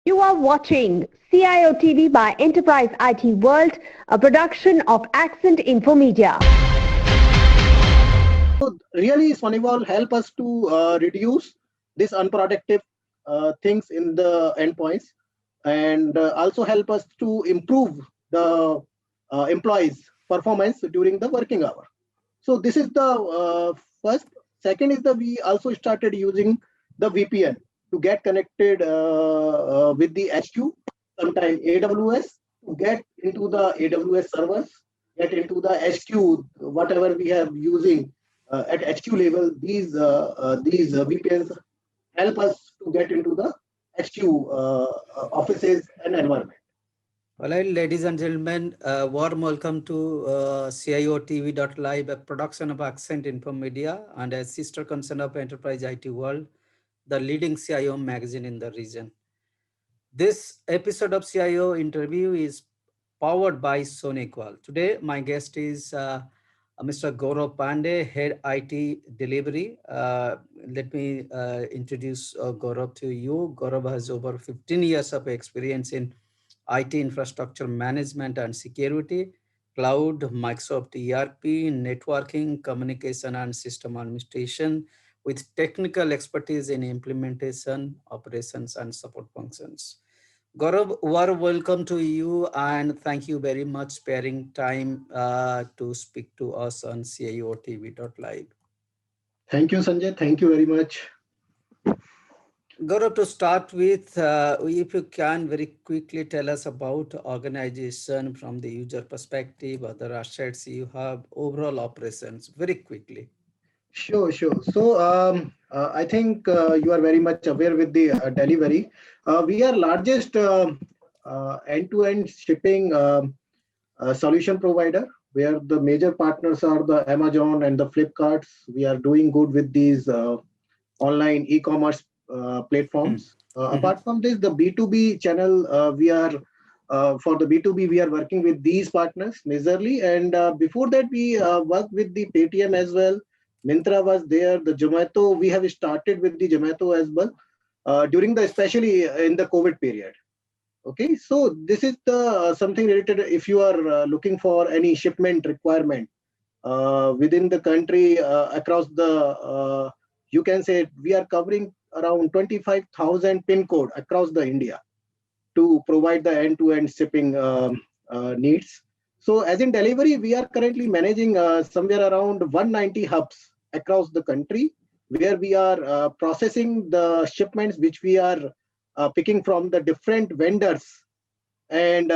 You are watching CIO TV by Enterprise IT World, a production of Accent Infomedia. So really, Sonival help us to reduce this unproductive things in the endpoints, and also help us to improve the employees' performance during the working hour. So this is the first. Second is that we also started using the VPN to get connected with the HQ, sometime AWS, to get into the AWS servers, get into the HQ, whatever we have using at HQ level. These VPNs help us to get into the HQ offices and environment. All right, ladies and gentlemen, warm welcome to CIOTV.live, a production of Accent Infomedia and a sister concern of Enterprise IT World, the leading CIO magazine in the region. This episode of CIO interview is powered by Sonequal. Today, my guest is Mr. Gaurav Pandey, Head IT Delivery. Let me introduce Gaurav to you. Gaurav has over 15 years of experience in IT infrastructure management and security, cloud, Microsoft ERP, networking, communication, and system administration, with technical expertise in implementation, operations, and support functions. Gaurav, warm welcome to you and thank you very much sparing time to speak to us on CIOTV.live. Thank you, Sanjay. Thank you very much. Gaurav, to start with, if you can very quickly tell us about organization from the user perspective, other assets you have, overall operations, very quickly. Sure, sure. So I think you are very much aware with the delivery. We are largest end-to-end shipping solution provider, where the major partners are the Amazon and the Flipkarts. We are doing good with these online e-commerce platforms. Mm-hmm. Apart from this, the B2B channel, we are for the B2B, we are working with these partners majorly. And before that, we worked with the Paytm as well. Myntra was there. The Zomato, we have started with the Zomato as well during the, especially in the COVID period. Okay, so this is the something related. If you are looking for any shipment requirement within the country across the, you can say we are covering around 25,000 pin code across the India to provide the end-to-end shipping needs. So as in delivery, we are currently managing somewhere around 190 hubs across the country, where we are processing the shipments which we are picking from the different vendors and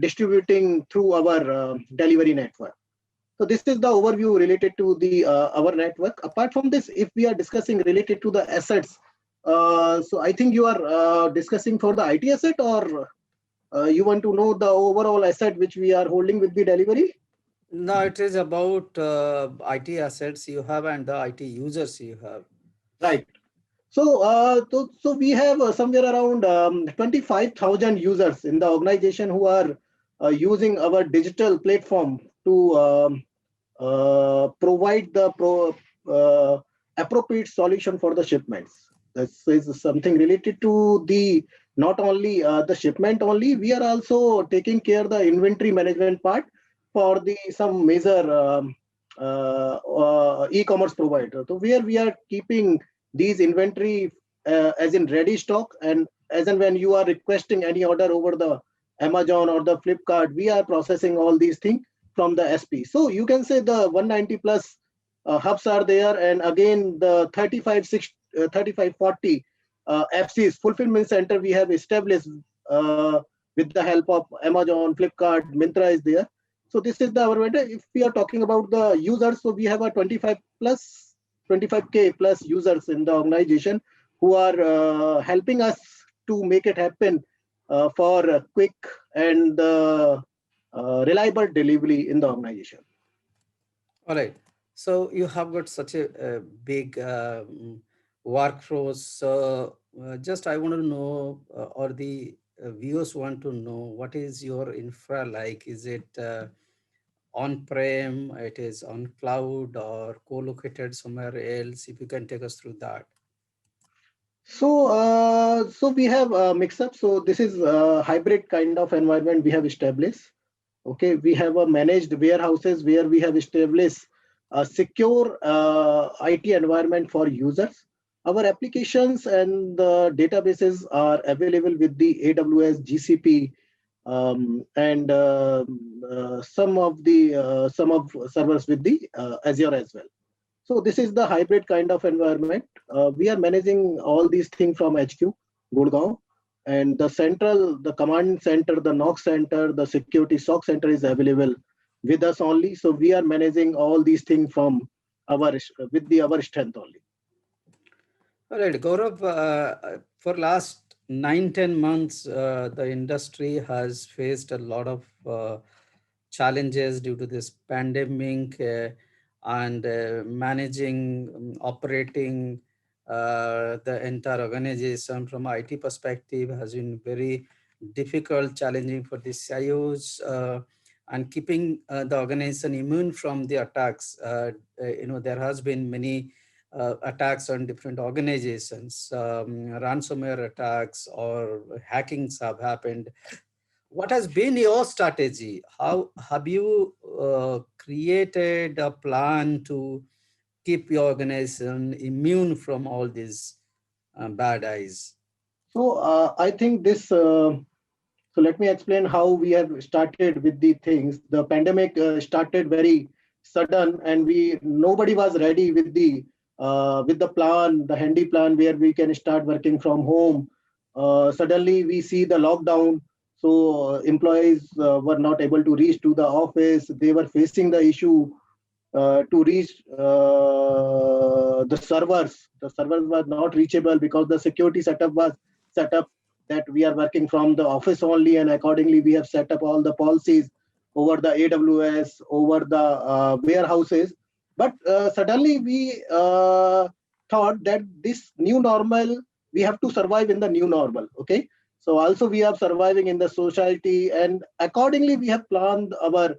distributing through our delivery network. So this is the overview related to the our network. Apart from this, if we are discussing related to the assets, so I think you are discussing for the IT asset, or you want to know the overall asset which we are holding with the delivery? No, it is about IT assets you have and the IT users you have. Right. So we have somewhere around 25,000 users in the organization who are using our digital platform to provide the appropriate solution for the shipments. This is something related to the not only the shipment only. We are also taking care the inventory management part for the some major e-commerce provider. So where we are keeping these inventory as in ready stock, and as and when you are requesting any order over the Amazon or the Flipkart, we are processing all these things from the SP. So you can say the 190 plus hubs are there, and again the 3540 FCs fulfillment center we have established with the help of Amazon, Flipkart, Myntra is there. So this is the our vendor. If we are talking about the users, so we have a 25K plus users in the organization who are helping us to make it happen for a quick and reliable delivery in the organization. All right. So you have got such a big workforce. So just I want to know, or the viewers want to know, what is your infra like? Is it on-prem, it is on cloud, or co-located somewhere else? If you can take us through that. So we have a mix up. So this is a hybrid kind of environment we have established. Okay, we have a managed warehouses where we have established a secure IT environment for users. Our applications and the databases are available with the AWS, GCP, and some of servers with the Azure as well. So this is the hybrid kind of environment. We are managing all these things from HQ, Gurgaon, and the central, the command center, the NOC center, the security SOC center is available with us only. So we are managing all these things from our strength only. All right, Gaurav, for last 9-10 months, the industry has faced a lot of challenges due to this pandemic and managing, operating the entire organization from IT perspective has been very difficult, challenging for the CIOs and keeping the organization immune from the attacks. There has been many attacks on different organizations, ransomware attacks or hackings have happened. What has been your strategy? How have you created a plan to keep your organization immune from all these bad eyes? So I think this. So let me explain how we have started with the things. The pandemic started very sudden, and we nobody was ready with the plan, the handy plan where we can start working from home. Suddenly, we see the lockdown. So employees were not able to reach to the office. They were facing the issue to reach the servers. The servers were not reachable because the security setup was set up that we are working from the office only, and accordingly we have set up all the policies over the AWS, over the warehouses. But suddenly we thought that this new normal, we have to survive in the new normal. Okay, so also we are surviving in the society, and accordingly we have planned our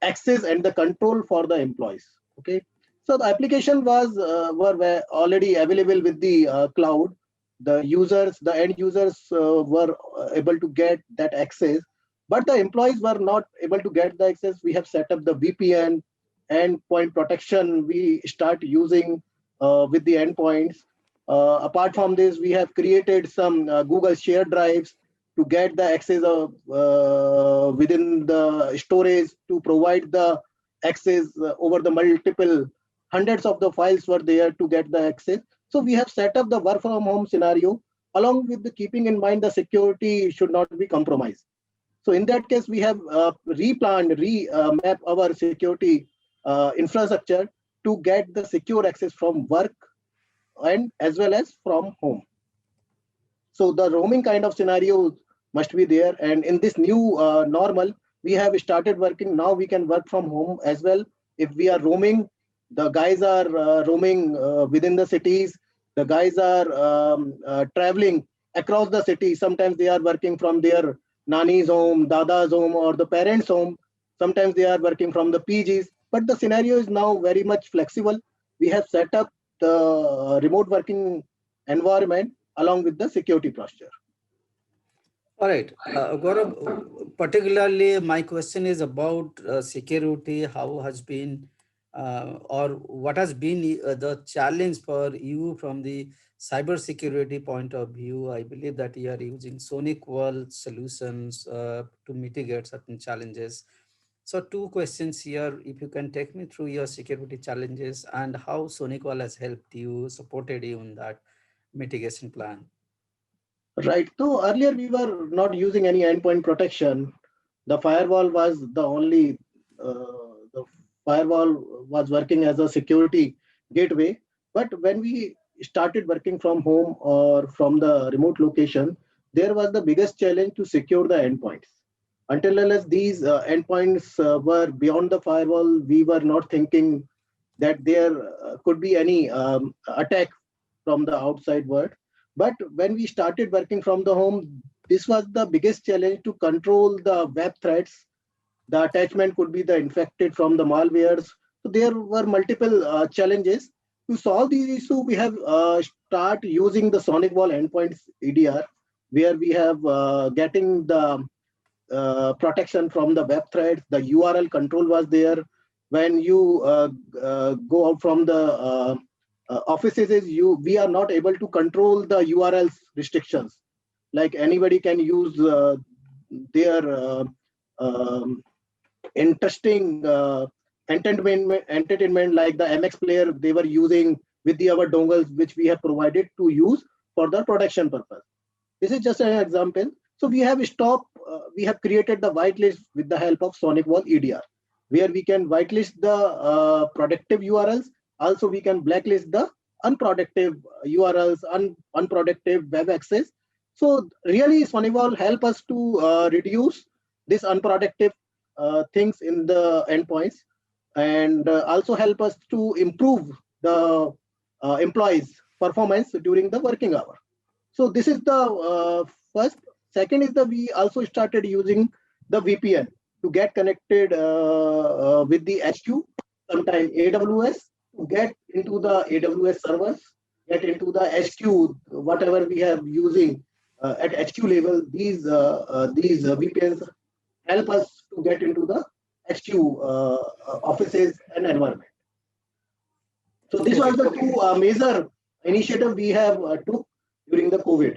access and the control for the employees. Okay, so the application were already available with the cloud. The users, the end users were able to get that access, but the employees were not able to get the access. We have set up the VPN endpoint protection. We start using with the endpoints. Apart from this, we have created some Google share drives to get the access of within the storage to provide the access over the multiple hundreds of the files were there to get the access. So we have set up the work from home scenario along with the keeping in mind the security should not be compromised. So in that case, we have remap our security infrastructure to get the secure access from work and as well as from home. So the roaming kind of scenario must be there. And in this new normal, we have started working. Now we can work from home as well. If we are roaming, the guys are roaming within the cities. The guys are traveling across the city. Sometimes they are working from their nani's home, dada's home, or the parents' home. Sometimes they are working from the PGs. But the scenario is now very much flexible. We have set up the remote working environment along with the security posture. All right, Gaurav, particularly my question is about security. How has been or what has been the challenge for you from the cybersecurity point of view? I believe that you are using SonicWall solutions to mitigate certain challenges. So two questions here, if you can take me through your security challenges and how SonicWall has helped you, supported you in that mitigation plan. Right. So earlier we were not using any endpoint protection. The firewall was the firewall was working as a security gateway. But when we started working from home or from the remote location, there was the biggest challenge to secure the endpoints. Until unless these endpoints were beyond the firewall, we were not thinking that there could be any attack from the outside world. But when we started working from the home, this was the biggest challenge to control the web threats. The attachment could be the infected from the malwares. So there were multiple challenges. To solve these issues, we have start using the SonicWall endpoints EDR, where we have getting the protection from the web threads. The URL control was there. When you go out from the offices, we are not able to control the URLs restrictions. Like anybody can use their interesting entertainment like the MX player they were using with our dongles, which we have provided to use for the protection purpose. This is just an example. So we have created the whitelist with the help of SonicWall EDR, where we can whitelist the productive URLs. Also, we can blacklist the unproductive URLs, unproductive web access. So really, SonicWall help us to reduce this unproductive things in the endpoints, and also help us to improve the employees' performance during the working hour. So this is the first. Second is that we also started using the VPN to get connected with the HQ, sometime AWS, to get into the AWS servers, get into the HQ, whatever we have using at HQ level. These VPNs help us to get into the HQ offices and environment. So this was the two major initiative we have took during the COVID.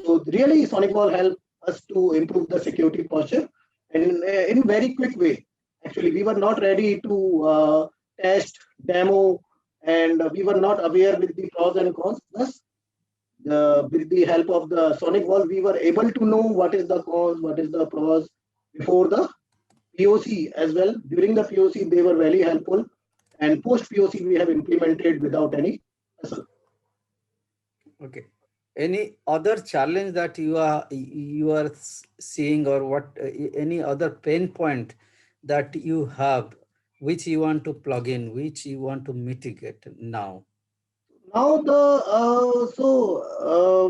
So really, SonicWall helped us to improve the security posture in very quick way. Actually, we were not ready to test, demo, and we were not aware with the pros and cons. Thus, with the help of the SonicWall, we were able to know what is the cons, what is the pros before the POC as well. During the POC, they were very helpful, and post POC, we have implemented without any hassle. Okay. Any other challenge that you are seeing, or what any other pain point that you have, which you want to plug in, which you want to mitigate now? Now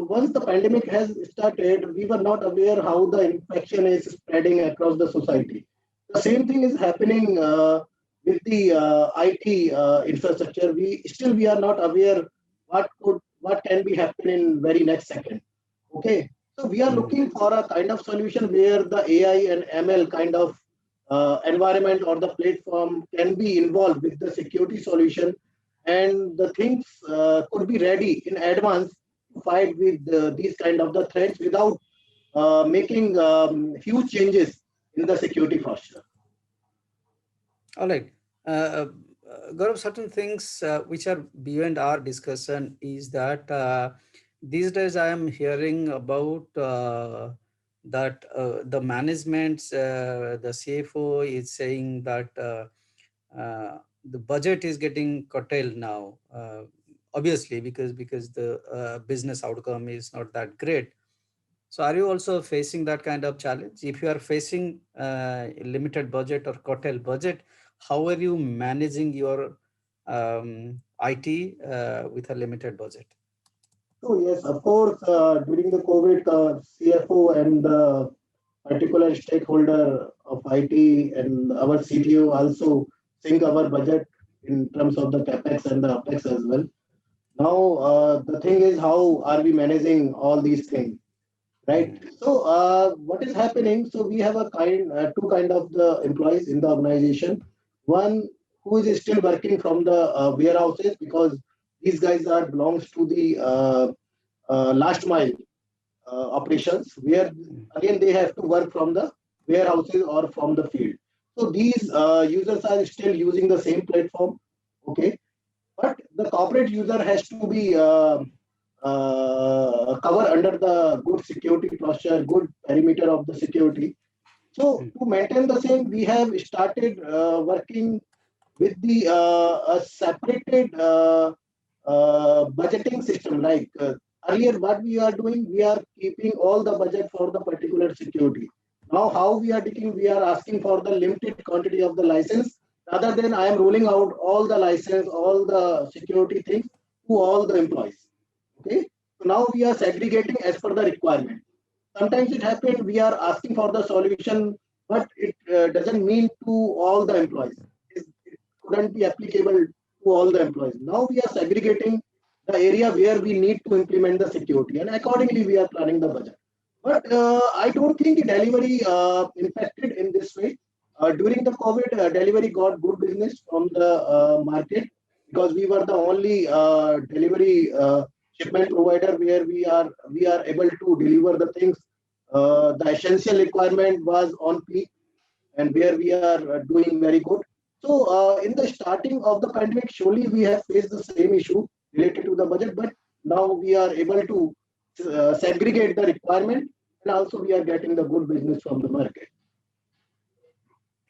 once the pandemic has started, we were not aware how the infection is spreading across the society. The same thing is happening with the IT infrastructure. We are not aware what can be happening in very next second. Okay, so we are looking for a kind of solution where the AI and ML kind of environment or the platform can be involved with the security solution, and the things could be ready in advance to fight with these kind of the threats without making huge changes in the security posture. All right. Gaurav, certain things which are beyond our discussion is that these days I am hearing about that the management, the CFO is saying that the budget is getting curtailed now, obviously because the business outcome is not that great. So are you also facing that kind of challenge? If you are facing limited budget or curtailed budget, how are you managing your IT with a limited budget? So yes, of course, during the COVID, CFO and the particular stakeholder of IT and our CTO also sync our budget in terms of the capex and the opex as well. Now, the thing is, how are we managing all these things, right? So, what is happening? So, we have two kind of the employees in the organization. One who is still working from the warehouses, because these guys are belongs to the last mile operations, where again they have to work from the warehouses or from the field. So these users are still using the same platform, okay? But the corporate user has to be covered under the good security posture, good perimeter of the security. So to maintain the same, we have started working with the separated budgeting system. Like earlier, what we are doing, we are keeping all the budget for the particular security. Now, how we are taking, we are asking for the limited quantity of the license, rather than I am rolling out all the license, all the security things to all the employees. Okay. So now we are segregating as per the requirement. Sometimes it happens we are asking for the solution, but it doesn't mean to all the employees. It couldn't be applicable to to all the employees. Now we are segregating the area where we need to implement the security, and accordingly we are planning the budget. But I don't think delivery impacted in this way. During the COVID, delivery got good business from the market because we were the only delivery shipment provider where we are able to deliver the things. The essential requirement was on peak, and where we are doing very good. So in the starting of the pandemic, surely we have faced the same issue related to the budget, but now we are able to segregate the requirement, and also we are getting the good business from the market.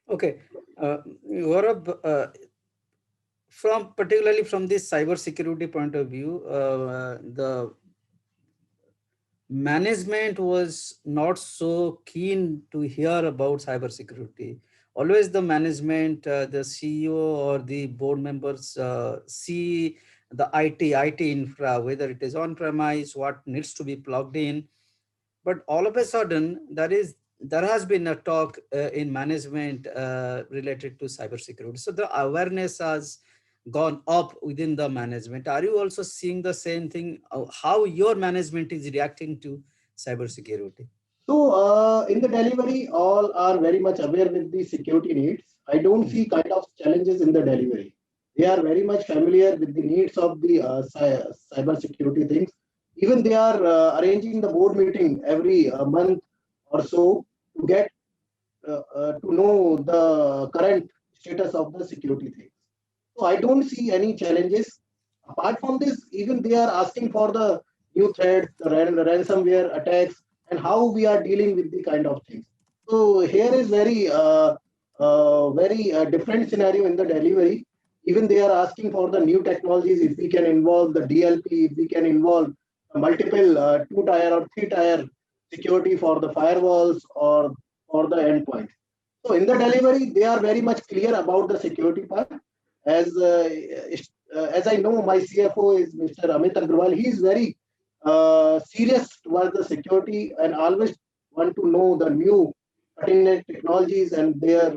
Okay, Gaurav, particularly from this cyber security point of view, the management was not so keen to hear about cybersecurity. Always the management, the CEO or the board members see the IT infra, whether it is on-premise, what needs to be plugged in. But all of a sudden, there has been a talk in management related to cybersecurity. So the awareness has gone up within the management. Are you also seeing the same thing? How your management is reacting to cybersecurity? So in the delivery, all are very much aware with the security needs. I don't see kind of challenges in the delivery. They are very much familiar with the needs of the cyber security things. Even they are arranging the board meeting every month or so to get to know the current status of the security things. So I don't see any challenges. Apart from this, even they are asking for the new threats, the ransomware attacks, and how we are dealing with the kind of things. So here is very different scenario in the delivery. Even they are asking for the new technologies. If we can involve the DLP, if we can involve multiple 2-tier or 3-tier security for the firewalls or for the endpoint. So in the delivery, they are very much clear about the security part. As I know, my CFO is Mr. Amit Agrawal. He is very serious towards the security and always want to know the new cutting-edge technologies and their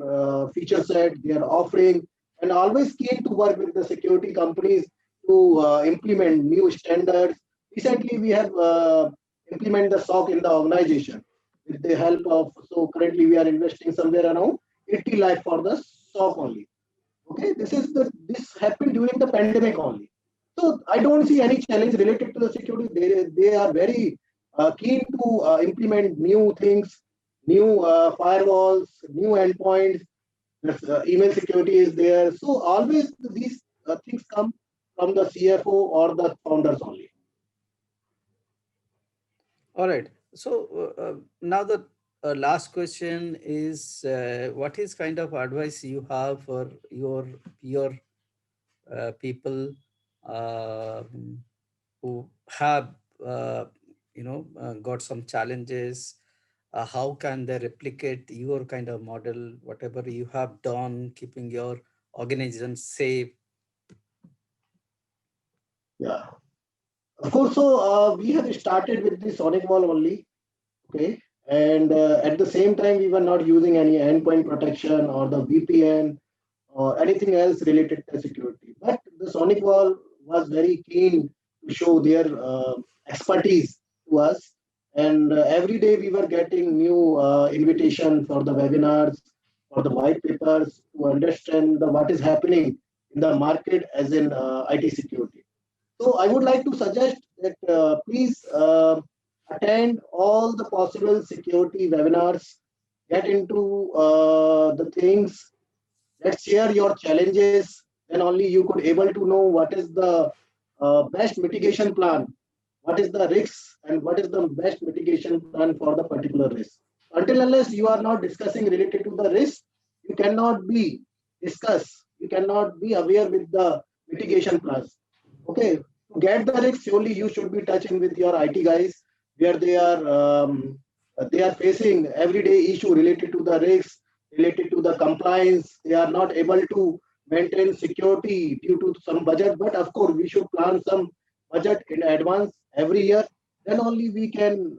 feature set, their offering, and always keen to work with the security companies to implement new standards. Recently, we have implemented the SOC in the organization with the help of, so currently we are investing somewhere around 80 lakh for the SOC only. Okay, this happened during the pandemic only. So I don't see any challenge related to the security. They are very keen to implement new things, new firewalls, new endpoints. Email security is there. So always these things come from the CFO or the founders only. All right. So now the last question is, what is kind of advice you have for your people who have got some challenges? How can they replicate your kind of model, whatever you have done, keeping your organization safe? Yeah, of course. So we have started with the SonicWall only. Okay, and at the same time, we were not using any endpoint protection or the VPN or anything else related to security. But the SonicWall was very keen to show their expertise to us. And every day we were getting new invitation for the webinars, for the white papers to understand what is happening in the market as in IT security. So I would like to suggest that please attend all the possible security webinars, get into the things. Let's share your challenges. Then only you could able to know what is the best mitigation plan, what is the risks, and what is the best mitigation plan for the particular risk. Until unless you are not discussing related to the risk, you cannot be you cannot be aware with the mitigation plans. Okay, to get the risks, surely you should be touching with your IT guys where they are facing everyday issue related to the risks, related to the compliance. They are not able to maintain security due to some budget. But of course, we should plan some budget in advance every year. Then only we can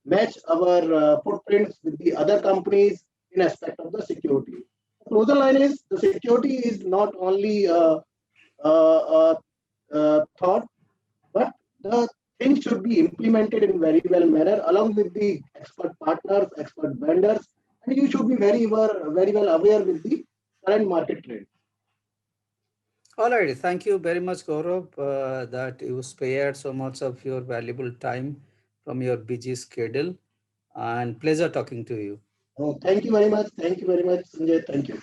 match our footprints with the other companies in aspect of the security. closer line is the security is not only thought, but the things should be implemented in very well manner along with the expert partners, expert vendors, and you should be very well aware with the current market trend. All right. Thank you very much, Gaurav, that you spared so much of your valuable time from your busy schedule. And pleasure talking to you. Oh, thank you very much. Thank you very much, Sanjay. Thank you.